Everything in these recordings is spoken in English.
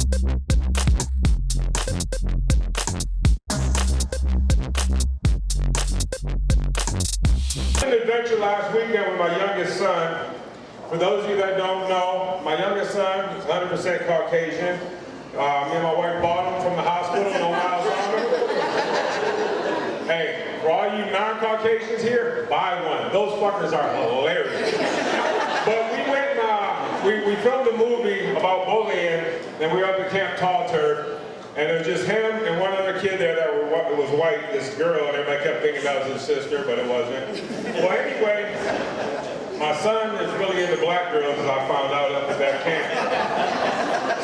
An adventure last weekend with my youngest son. For those of you that don't know, my youngest son is 100% Caucasian. Me and my wife bought him from the hospital, no miles on him. Hey, for all you non-Caucasians here, buy one. Those fuckers are hilarious. But we went and we filmed a movie about bullying, and we were up at Camp Tall Turf. And it was just him and one other kid there that was white, this girl, and everybody kept thinking that was his sister, but it wasn't. Well, anyway, my son is really into black girls, as I found out up at that camp.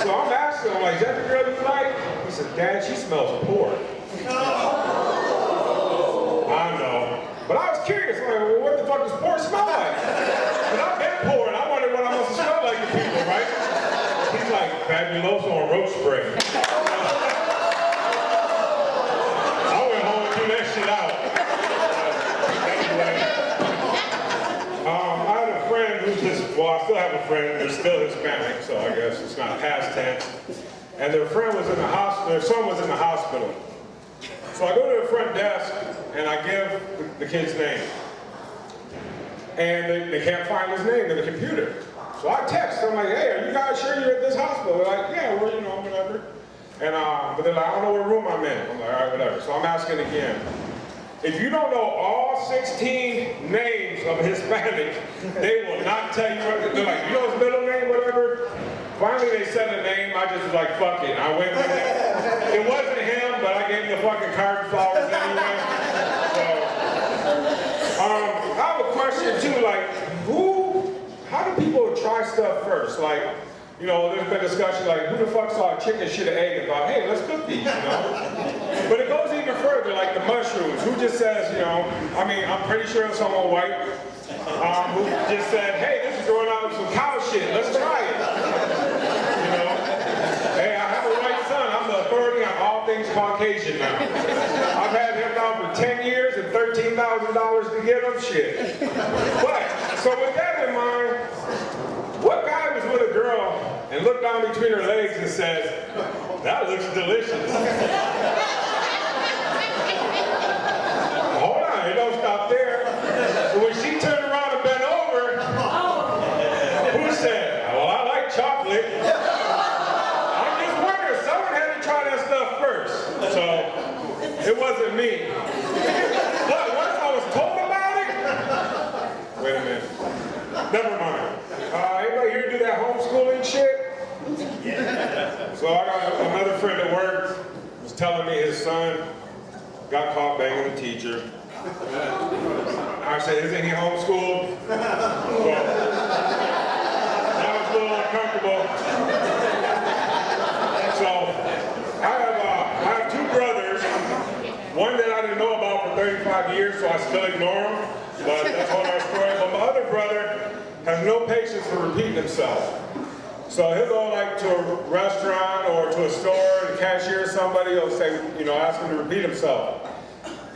So I'm asking him, like, is that the girl you like? He said, Dad, she smells pork. I know. But I was curious, like, well, what the fuck does pork smell like? Because I've been poor, and I wondered what I must have smelled like to people, right? He's like, Fabuloso and roach spray. Well, I still have a friend, they're still Hispanic, so I guess it's not past tense. And their friend was in the hospital, their son was in the hospital. So I go to the front desk and I give the kid's name. And they can't find his name in the computer. So I text, I'm like, hey, are you guys sure you're at this hospital? They're like, yeah, we're, whatever. And, but they're like, I don't know what room I'm in. I'm like, all right, whatever. So I'm asking again. If you don't know all 16 names of Hispanic, they will not tell you what they're like, you know his middle name, whatever? Finally they said a name, I just was like, fuck it. I went with it. It wasn't him, but I gave him the fucking card flowers anyway. So, I have a question too, like, how do people try stuff first? Like, there's been discussion like, who the fuck saw a chicken shit an egg and thought, hey, let's cook these, But it goes even further, like the mushrooms. Who just says, I'm pretty sure it's someone white who just said, hey, this is growing out of some cow shit, let's try it. Hey, I have a white son, I'm the authority on all things Caucasian now. I've had him now for 10 years and $13,000 to get him shit. But, so with that in mind, what guy was with a girl and looked down between her legs and says, that looks delicious? Hold on, it don't stop there. So when she turned around and bent over, who said, well, I like chocolate. I'm just wondering, someone had to try that stuff first. So, it wasn't me. But once I was told about it, wait a minute, never mind. Anybody here do that homeschooling shit? So I got another friend at work was telling me his son got caught banging the teacher. I said, isn't he homeschooled? Well, that was a little uncomfortable. So I have two brothers. One that I didn't know about for 35 years, so I still ignore him. But that's all our story. But my other brother has no patience for repeating himself. So he'll go like to a restaurant or to a store, the cashier or somebody will say, ask him to repeat himself.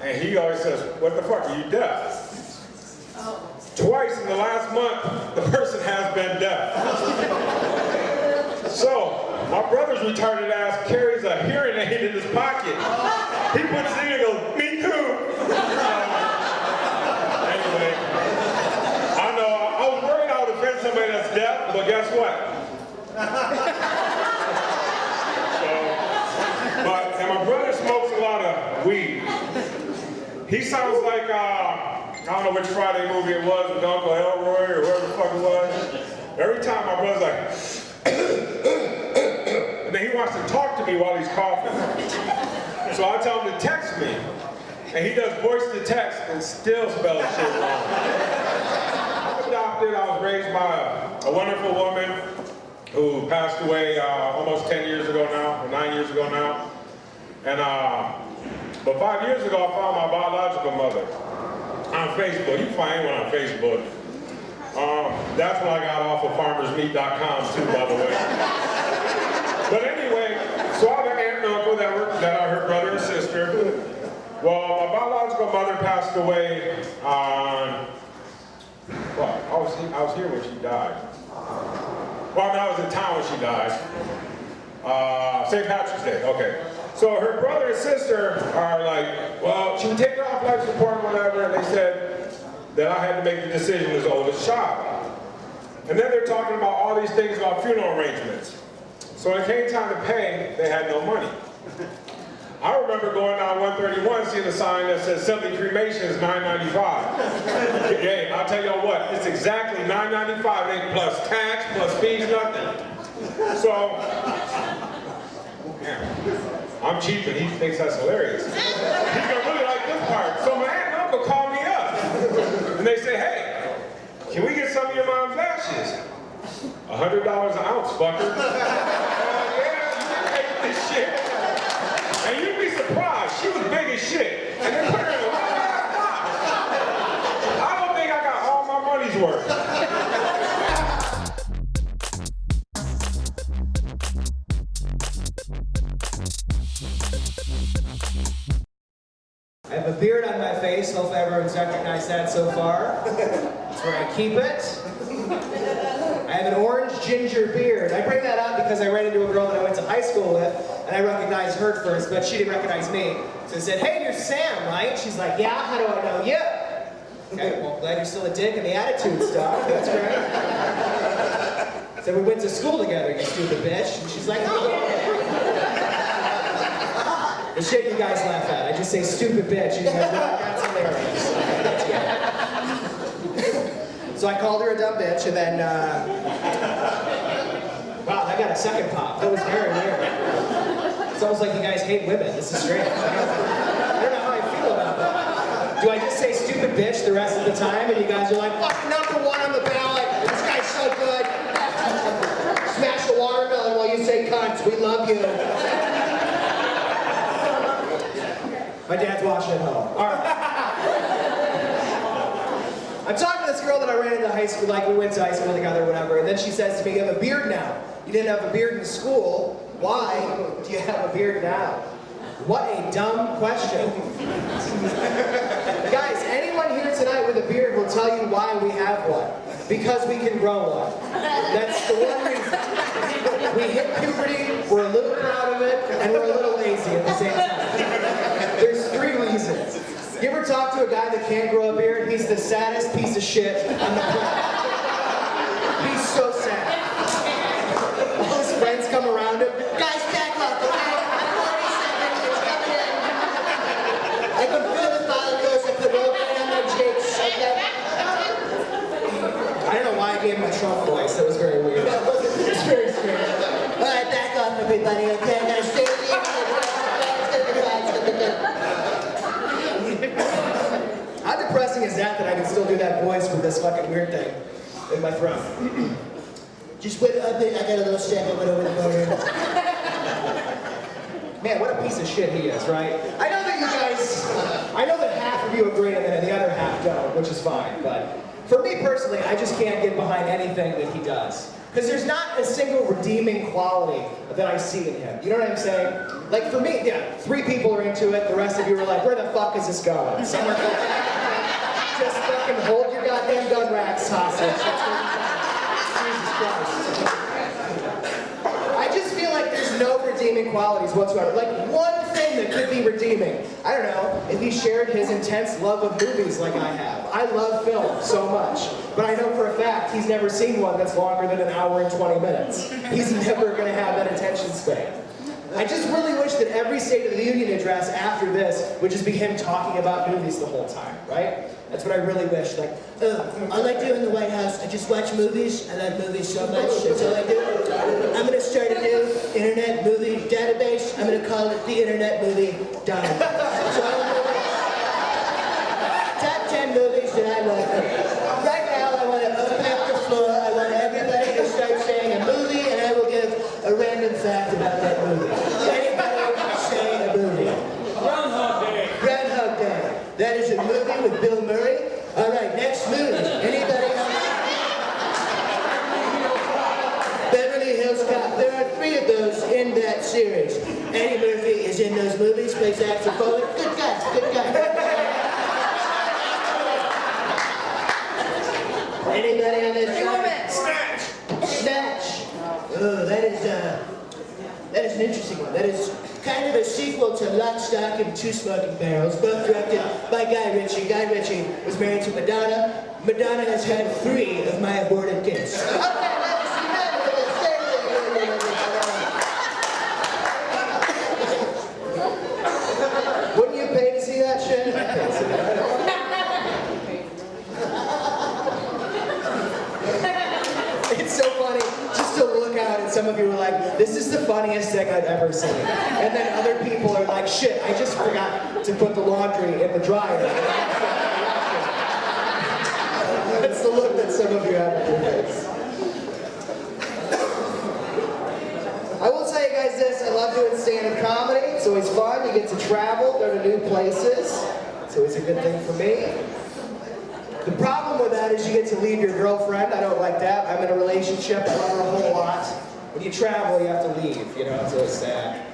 And he always says, what the fuck, are you deaf? Twice in the last month, the person has been deaf. So, my brother's retarded ass carries a hearing aid in his pocket. He puts it in and goes, me too. Anyway, I know, I was worried I would offend somebody that's deaf, but guess what? And my brother smokes a lot of weed. He sounds like, I don't know which Friday movie it was with Uncle Elroy or whoever the fuck it was. Every time my brother's like, and then he wants to talk to me while he's coughing. So I tell him to text me. And he does voice to text and still spells shit wrong. I'm adopted, I was raised by a wonderful woman who passed away almost 10 years ago now, or 9 years ago now. And, but 5 years ago, I found my biological mother on Facebook. You can find anyone on Facebook. That's when I got off of farmersmeat.com too, by the way. But anyway, so I have an aunt and uncle that are her brother and sister. Well, my biological mother passed away on, well, I was here when she died. Well, I mean, I was in town when she died. St. Patrick's Day, okay. So her brother and sister are like, well, she would take her off life support or whatever, and they said that I had to make the decision as oldest child. And then they're talking about all these things about funeral arrangements. So when it came time to pay, they had no money. I remember going down 131, seeing a sign that says simply cremation is $9.95. Yeah, I'll tell y'all what, it's exactly $9.95, it ain't plus tax, plus fees, nothing. So, yeah, I'm cheap and he thinks that's hilarious. He's gonna really like this part. So my aunt and uncle called me up and they say, hey, can we get some of your mom's ashes? $100 an ounce, fucker. Yeah, you can pay for this shit. And you'd be surprised, she was big as shit. And they put her in a little ass box. I don't think I got all my money's worth. I have a beard on my face. Hopefully everyone's recognized that so far. That's where I keep it. I have an orange ginger beard. I bring that up because I ran into a girl that I went to high school with, and I recognized her first, but she didn't recognize me. So I said, hey, you're Sam, right? She's like, yeah, how do I know you? Okay, well, glad you're still a dick and the attitude stuff. That's great. So we went to school together, you stupid bitch. And she's like, oh. The shit you guys laugh at. I just say stupid bitch, and you guys go, that's hilarious. Okay, that's good. So I called her a dumb bitch, and then, wow, I got a second pop. That was very weird. It's almost like you guys hate women. This is strange. I don't know how I feel about that. Do I just say stupid bitch the rest of the time, and you guys are like, fuck, #1 on the ballot. This guy's so good. Smash the watermelon while you say cunts. We love you. My dad's watching at home. All right. I'm talking to this girl that I ran into high school, like we went to high school together or whatever, and then she says to me, you have a beard now. You didn't have a beard in school. Why do you have a beard now? What a dumb question. Guys, anyone here tonight with a beard will tell you why we have one. Because we can grow one. That's the one reason. We hit puberty, we're a little proud of it, and we're a little lazy at the same time. There's 3 reasons. You ever talk to a guy that can't grow a beard? He's the saddest piece of shit on the planet. He's so sad. All his friends come around him. Guys, back up, okay? I'm 47, it's coming in. I can feel the follicles of the rope on my cheeks, okay? I don't know why I gave him a Trump voice. That was very weird. It's very strange. All right, back off, everybody, okay? I'm gonna stay with you. How depressing is that I can still do that voice with this fucking weird thing in my throat? Just wait a bit, I got a little step, I went over the border. Man, what a piece of shit he is, right? I know that half of you agree and then the other half don't, which is fine, but for me personally, I just can't get behind anything that he does. Because there's not a single redeeming quality that I see in him. You know what I'm saying? Like for me, yeah, 3 people are into it, the rest of you are like, where the fuck is this going? Somewhere just fucking hold your goddamn gun racks hostage. Jesus Christ. I just feel like there's no redeeming qualities whatsoever. Like one thing that could be redeeming, I don't know, if he shared his intense love of movies like I have. I love film so much, but I know for a fact he's never seen one that's longer than 1 hour and 20 minutes. He's never gonna have that attention span. I just really wish that every State of the Union address after this would just be him talking about movies the whole time, right? That's what I really wish. Like, all I do in the White House, I just watch movies. I love movies so much. That's all I do. I'm going to start a new internet movie database. I'm going to call it the Internet Movie Database. So top 10 movies that I love. Right now, I want to open up the floor. I want everybody to start saying a movie, and I will give a random fact about that movie. Anybody say a movie? Groundhog Day. Groundhog Day. That is a movie with Bill Murray. All right, next movie. Anybody else? Beverly Hills Cop. There are 3 of those in that series. Eddie Murphy is in those movies, plays saxophone. Good guy, good guy. Anybody on this? Snatch. Snatch. Oh, that an interesting one. That is kind of a sequel to Lock, Stock, and Two Smoking Barrels, both directed by Guy Ritchie. Guy Ritchie was married to Madonna. Madonna has had 3 of my aborted kids. Wouldn't you pay to see that shit? It's so funny just to look out and some of you are like, this is the funniest thing I've ever seen. And then other people are like, shit, I just forgot to put the laundry in the dryer. That's the look that some of you have on your face. I will tell you guys this, I love doing stand-up comedy. It's always fun, you get to travel, go to new places. It's always a good thing for me. The problem with that is you get to leave your girlfriend. I don't like that. I'm in a relationship, I love her a whole lot. When you travel, you have to leave, you know, it's always sad.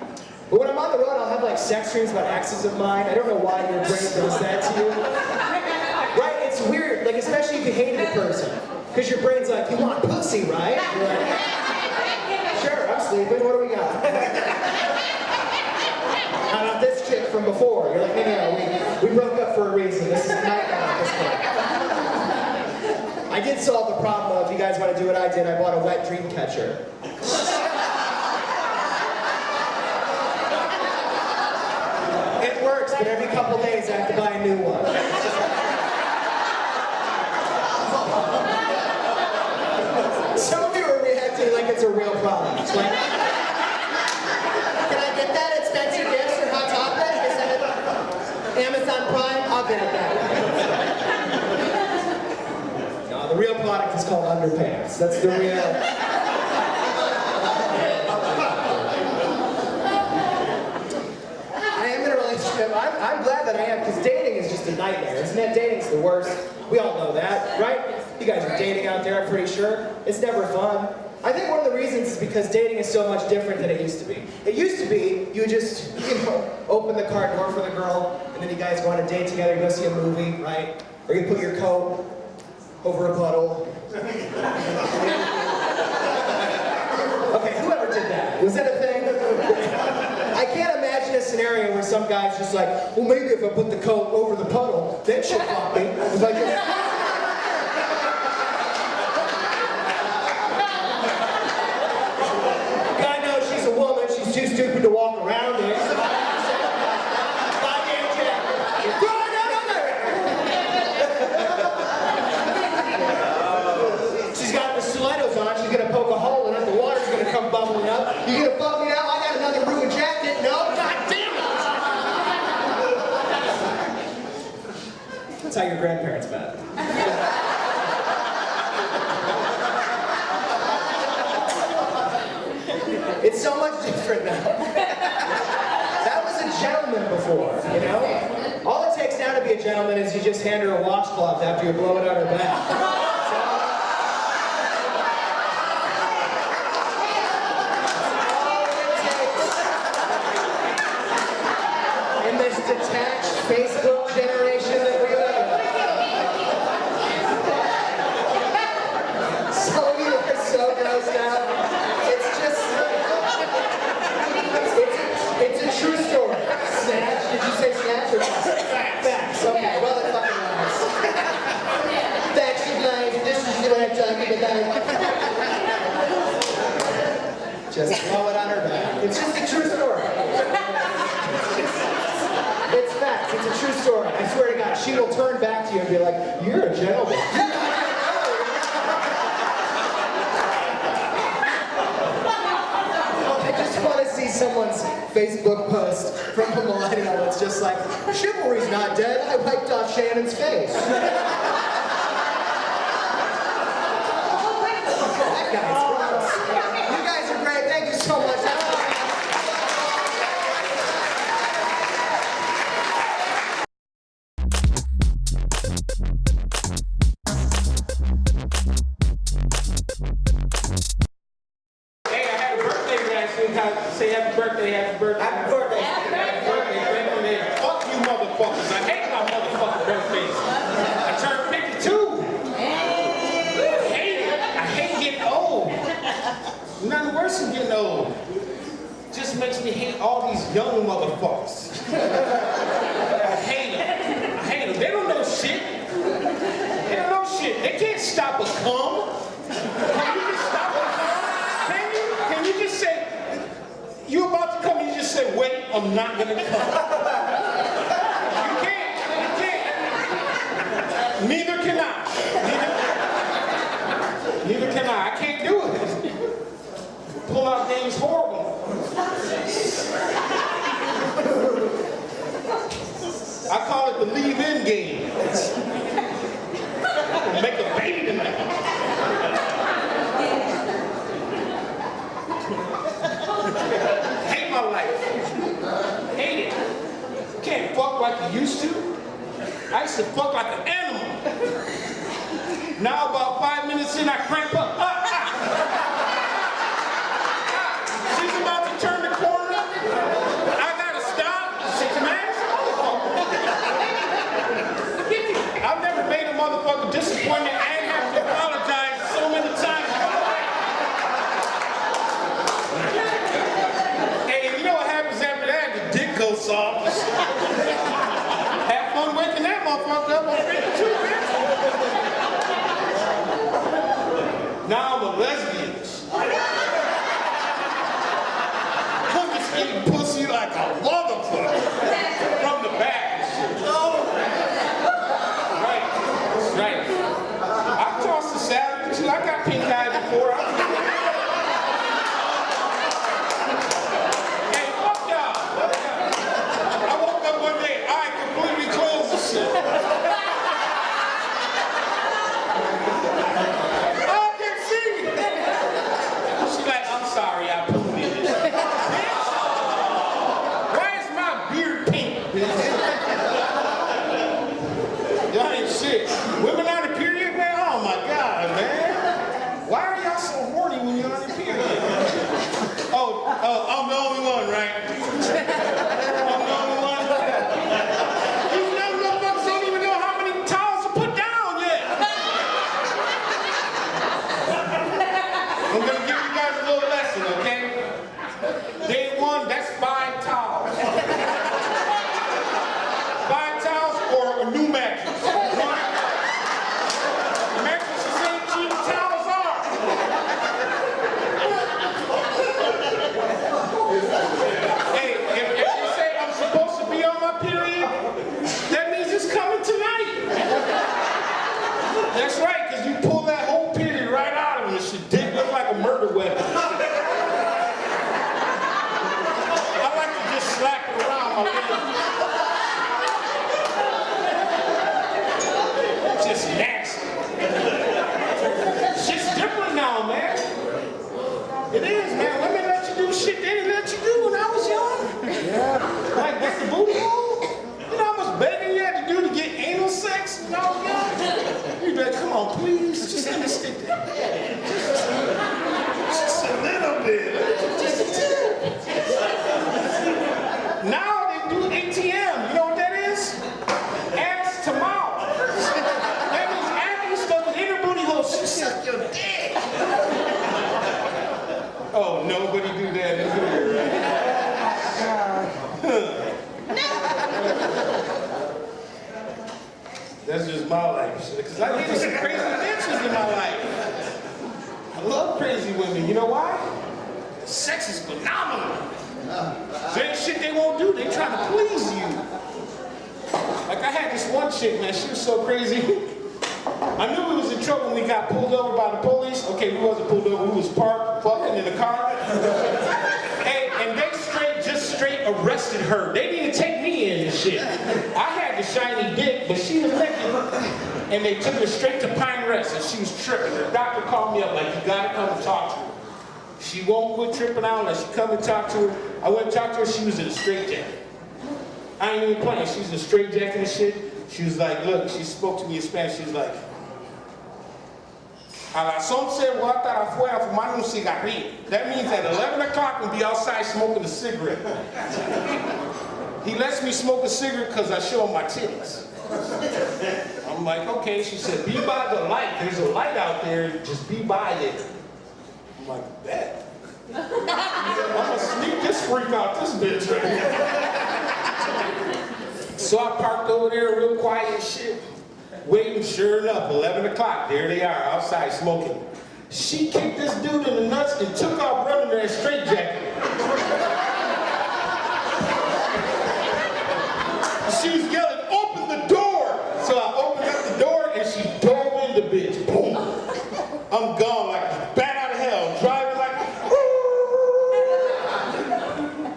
But when I'm on the road, I'll have like sex dreams about exes of mine. I don't know why your brain does that to you. Right, it's weird, like especially if you hated a person. Because your brain's like, you want pussy, right? You're like, sure, I'm sleeping, what do we got? How about this chick from before? You're like, no, we broke up for a reason. This is a nightmare at this point. I did solve the problem though. If you guys want to do what I did, I bought a wet dream catcher. It works, but every couple days I have to buy a new one. Some of you are reacting like it's a real problem. It's like, can I get that at Spencer Gifts or Hot Topic? Is that Amazon Prime? I'll get it that way. No, the real product is called underpants. That's the real. I am in a relationship. I'm glad that I am, because dating is just a nightmare, isn't it? Dating's the worst. We all know that, right? You guys are dating out there, I'm pretty sure. It's never fun. I think one of the reasons is because dating is so much different than it used to be. It used to be, you just, open the car door for the girl, and then you guys go on a date together, you go see a movie, right? Or you put your coat over a puddle. Okay, whoever did that? Was that a thing? I can't imagine a scenario where some guy's just like, well, maybe if I put the coat over the puddle, then she'll fuck me. It's like, guy knows she's a woman, she's too stupid to walk around it. She's got the stilettos on, she's gonna poke a hole in it, the water's gonna come bubbling up. You gonna fuck me now? I got another ruined jacket. No, god damn it! That's how your grandparents met. It's so much different now. That was a gentleman before, you know? All it takes now to be a gentleman is you just hand her a washcloth after you blow it on her back. In this detached Facebook generation that we live in. Some of you are so grossed out. It's a true story. Snatch? Did you say snatch or facts? Okay, well, it fucking lies. Facts of life. This is what I'm talking about. Just blow it on her back. It's just a true story. It's facts. It's a true story. I swear to God, she will turn back to you and be like, "You're a gentleman." Someone's Facebook post from a millennial that's just like, chivalry's not dead, I wiped off Shannon's face. That guy's gross. You guys are great, thank you so much. Say happy birthday, happy birthday. Happy birthday. Happy birthday. Fuck you motherfuckers. I hate my motherfucking birthdays. I turned 52. I hate it. I hate getting old. Nothing worse than getting old. Just just makes me hate all these young motherfuckers. I hate them. I hate them. They don't know shit. They don't know shit. They can't stop a cum. Can you just stop a cum? Can you? Can you just say, you about to come, you just say, wait, I'm not gonna come. You can't. You can't. Neither can I. Neither can I. I can't do it. Pull out names horrible. I call it the leave-in game. Make a baby tonight. Hate my life. Hate it. Can't fuck like you used to. I used to fuck like an animal. Now about 5 minutes in, I cramp up. She's about to turn the corner. I gotta stop. She's mad. I've never made a motherfucker disappointed and have to apologize so many times in my life. Hey, you know what happens after that? The dick goes soft. Have fun waking that motherfucker up on 52, man. Now I'm a lesbian. I'm just eating pussy like a motherfucker from the back. Right, that's right. I tossed the salad too. I got pink eye before. Hey, fuck y'all. I woke up one day, I completely closed the shit. Sorry, I pooped in this. Why is my beard pink, bitch? Y'all ain't shit. Women on the period, man? Oh my God, man. Why are y'all so horny when you're on the period? Oh, I'm the only one, right? I'm the only one. These young motherfuckers don't even know how many towels to put down yet. I'm gonna give you guys a little lesson, okay? Day one, that's 5 towels. 5 towels or a new mattress. Mattresses ain't cheap, towels are. Hey, if you say I'm supposed to be on my period, that means it's coming tonight. That's right, because you pull that whole period right out of it. Shit dick look like a murder weapon. I like to just slap it around my leg. Just nasty. Shit's different now, man. It is, man. Women let you do shit they didn't let you do when I was young. Yeah. Like get the booty hole. You know how much begging you had to do to get anal sex when I was young? You better come on, please. Just let me stick that. Just a little bit. Just a tip. Now they do ATM. You know what that is? Ass to mouth. That means after you stuff it in her booty hole, she suck your dick. Oh, nobody do that in here, right? That's just my life, because I dated some crazy bitches in my life. I love crazy women. You know why? Sex is phenomenal. There ain't shit they won't do. They try to please you. Like I had this one chick, man. She was so crazy. I knew we was in trouble when we got pulled over by the police. Okay, we wasn't pulled over. We was parked, fucking in the car. And they straight arrested her. They didn't take me in and shit. I had the shiny dick, but she was naked. And they took her straight to Pine Rest, and she was tripping. The doctor called me up like, you gotta come and talk to her. She won't quit tripping out unless you come and talk to her. I went and talked to her. She was in a straitjacket. I ain't even playing. She was in a straitjacket and shit. She was like, look, she spoke to me in Spanish. She was like, a las 11 voy a estar afuera fumando un cigarrillo. That means at 11 o'clock we'll be outside smoking a cigarette. He lets me smoke a cigarette because I show him my titties. I'm like, okay. She said, be by the light. There's a light out there. Just be by it. I'm like, bet. I'm gonna sneak this freak out this bitch right here. So I parked over there real quiet and shit, waiting. Sure enough, 11 o'clock, there they are outside smoking. She kicked this dude in the nuts and took off running in that straitjacket. She was yelling, open the door! So I opened up the door and she dove in the bitch. Boom. I'm gone like a bat out of hell, driving like,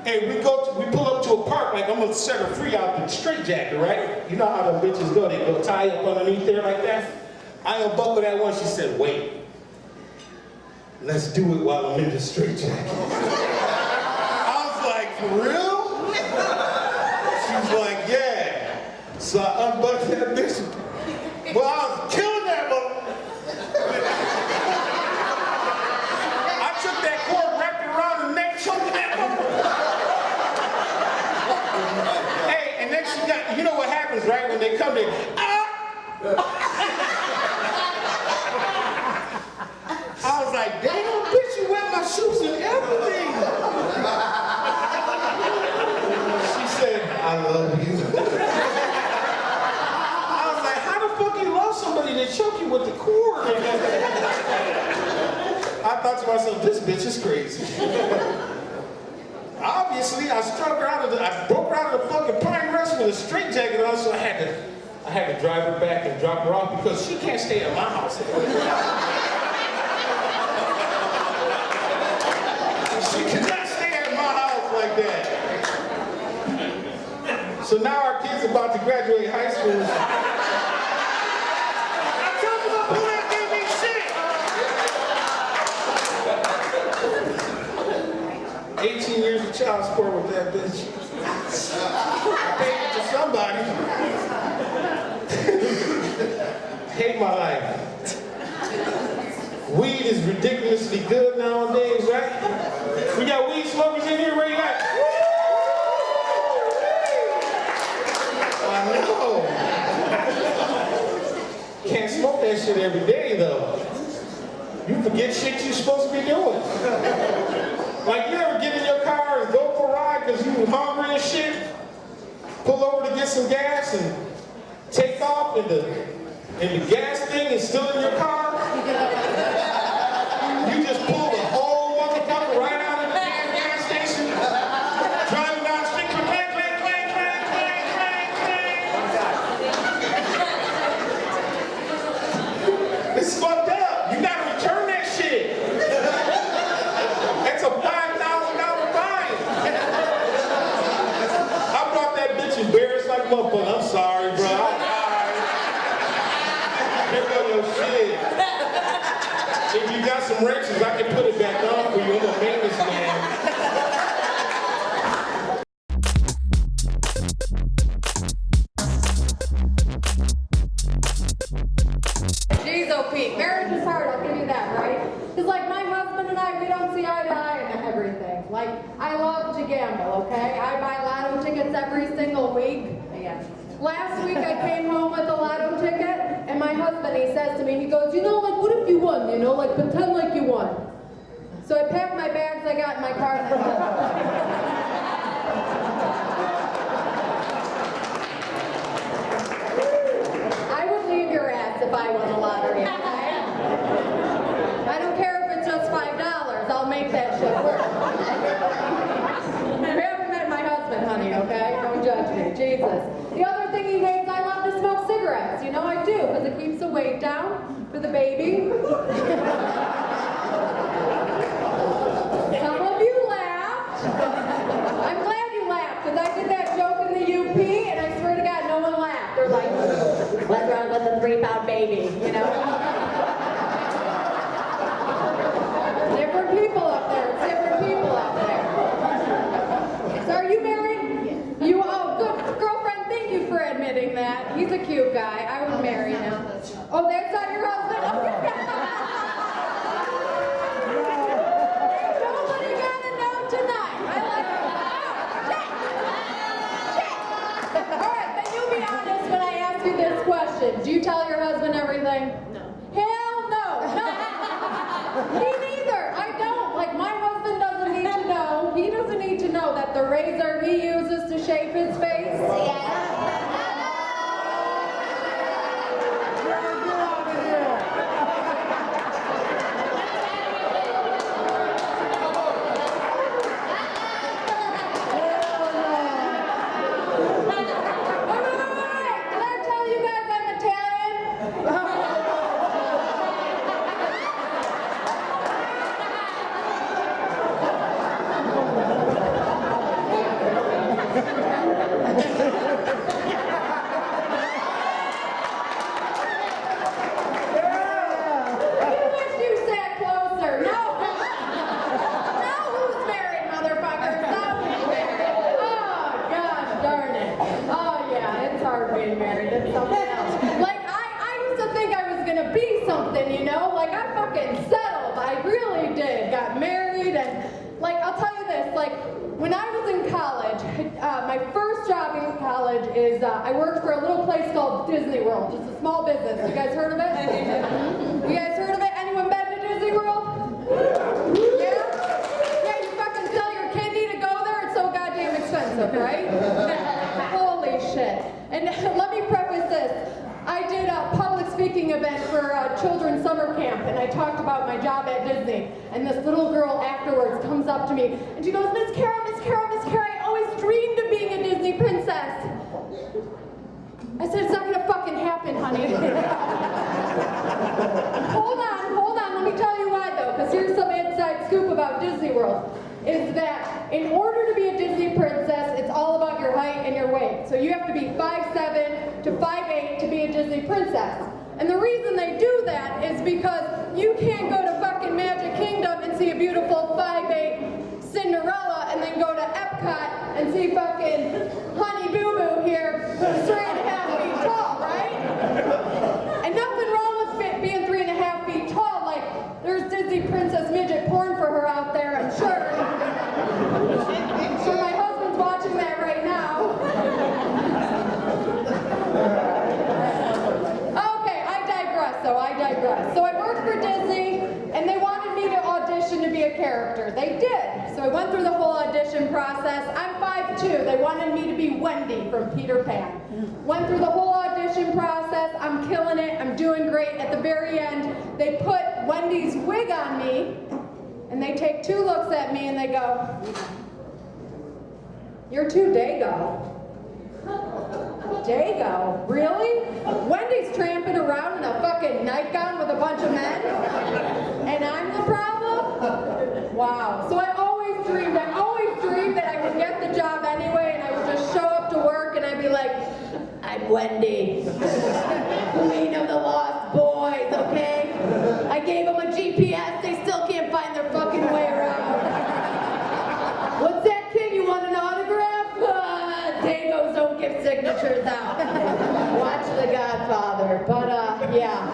and we pull up to a park like I'm gonna set her free out the straitjacket, right? You know how the bitches go, they go tie up underneath there like that? I unbuckled that one, she said, wait. Let's do it while I'm in the straitjacket. I was like, for real? She's like, yeah. So I unbuckled that bitch. Well, I was killing that mother. I took that cord, wrapped it around the neck, choked that mother. Hey, and then she got, you know what happens, right? When they come in, I was like, damn, bitch, you wet my shoes and everything. She said, I love you. I was like, how the fuck you love somebody that choke you with the cord? I thought to myself, this bitch is crazy. Obviously, I broke her out of the fucking Pine Rest with a straitjacket on, so I had to drive her back and drop her off because she can't stay at my house. She cannot stay at my house like that. So now our kid's about to graduate high school. I'm talking about who that gave me shit. 18 years of child support with that bitch. I paid it to somebody. Hate my life. Weed is ridiculously good nowadays, right? We got weed smokers in here, where you at? I know. Can't smoke that shit every day, though. You forget shit you're supposed to be doing. Like, you ever get in your car and go for a ride because you were hungry and shit? Pull over to get some gas and take off, and the gas thing is still in your car? You just pull the whole motherfucker right out of the damn gas station, driving down the street, clang, clang, clang, clang, clang, clang, clang. It's fucked up. You gotta return that shit. It's a $5,000 fine. I brought that bitch embarrassed like a motherfucker. I'm sorry, bro. I'm sorry. Here go your shit. If you got some wrenches, I can put it back on for you. I'm a maintenance man. Jeez, oh Pete, marriage is hard, I'll give you that, right? Because like my husband and I, we don't see eye to eye on everything. Like, I love to gamble, okay? I buy lotto tickets every single week. Yeah. Last week I came home with a lotto ticket, and my husband, he says to me, he goes, you know, like, what if you won, you know, like, pretend like you won. So I packed my bags I got in my car, and I went. I would leave your ass if I won the lottery, okay? I don't care if it's just $5, I'll make that shit work. You haven't met my husband, honey, okay? Don't judge me, Jesus. The other thing he hates, I love to smoke cigarettes. You know I do, because it keeps the weight down for the baby. Some of you laughed. I'm glad you laughed, because I did that joke in the UP, and I swear to God, no one laughed. They're like, what's wrong with a 3-pound baby, you know? Different people up there. It's different people up there. So are you married? Yes. You, oh, good. Girlfriend, thank you for admitting that. He's a cute guy. I would marry him. Oh, that's not your husband? Nobody got to know tonight. I like it. All right, then you be honest when I ask you this question. Do you tell your husband everything? No. Hell no. Me neither. I don't. Like, my husband doesn't need to know. He doesn't need to know know that the razor he uses to shave his face? I worked for a little place called Disney World, just a small business. You guys heard of it? You guys heard of it? Anyone been to Disney World? Yeah? Yeah, you fucking sell your kidney to go there? It's so goddamn expensive, right? Holy shit. And let me preface this. I did a public speaking event for a children's summer camp, and I talked about my job at Disney. And this little girl afterwards comes up to me, and she goes, Miss Kara, Miss Kara, Miss Kara, I always dreamed of being a Disney princess. I said, it's not gonna fucking happen, honey. Hold on, let me tell you why though, because here's some inside scoop about Disney World, is that in order to be a Disney princess, it's all about your height and your weight. So you have to be 5'7" to 5'8" to be a Disney princess. And the reason they do that is because you can't go to fucking Magic Kingdom and see a beautiful 5'8" Cinderella and then go to Epcot and see fucking Honey Boo Boo here who's 3.5 feet tall, right? And nothing wrong with being 3.5 feet tall. Like, there's Disney princess midget porn for her out there, I'm sure. I'm sure my husband's watching that right now. Okay, I digress. So I worked for Disney, and they wanted me to audition to be a character. They did. So I went through the whole audition process. I'm 5'2". They wanted me to be Wendy from Peter Pan. Went through the whole audition process. I'm killing it. I'm doing great. At the very end, they put Wendy's wig on me, and they take 2 looks at me, and they go, "You're too Dago." Dago? Really? Wendy's tramping around in a fucking nightgown with a bunch of men? And I'm the problem? Wow. So I always dreamed that I would get the job anyway, and I would just show up to work and I'd be like, "I'm Wendy. Queen of the Lost Boys, okay? I gave them a GPS, they still can't find their fucking way around. What's that, kid? You want an autograph? Dagos don't give signatures out." Watch The Godfather. But, yeah.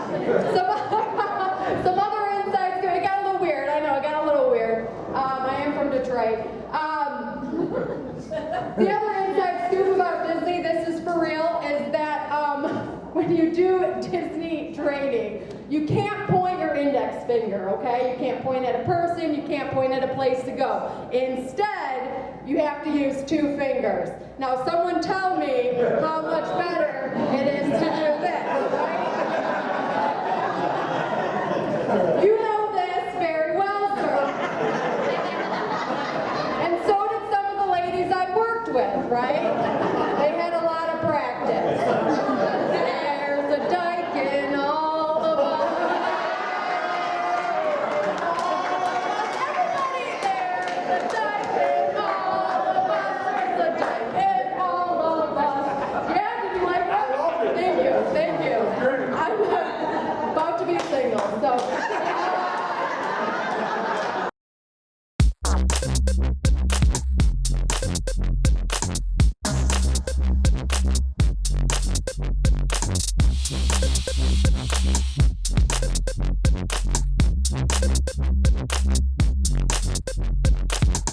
Some other insights. It got a little weird. I know, it got a little weird. I am from Detroit. The other inside scoop about Disney, this is for real, is that when you do Disney training, you can't point your index finger, okay? You can't point at a person, you can't point at a place to go. Instead, you have to use 2 fingers. Now, someone tell me how much better it is to do this, right?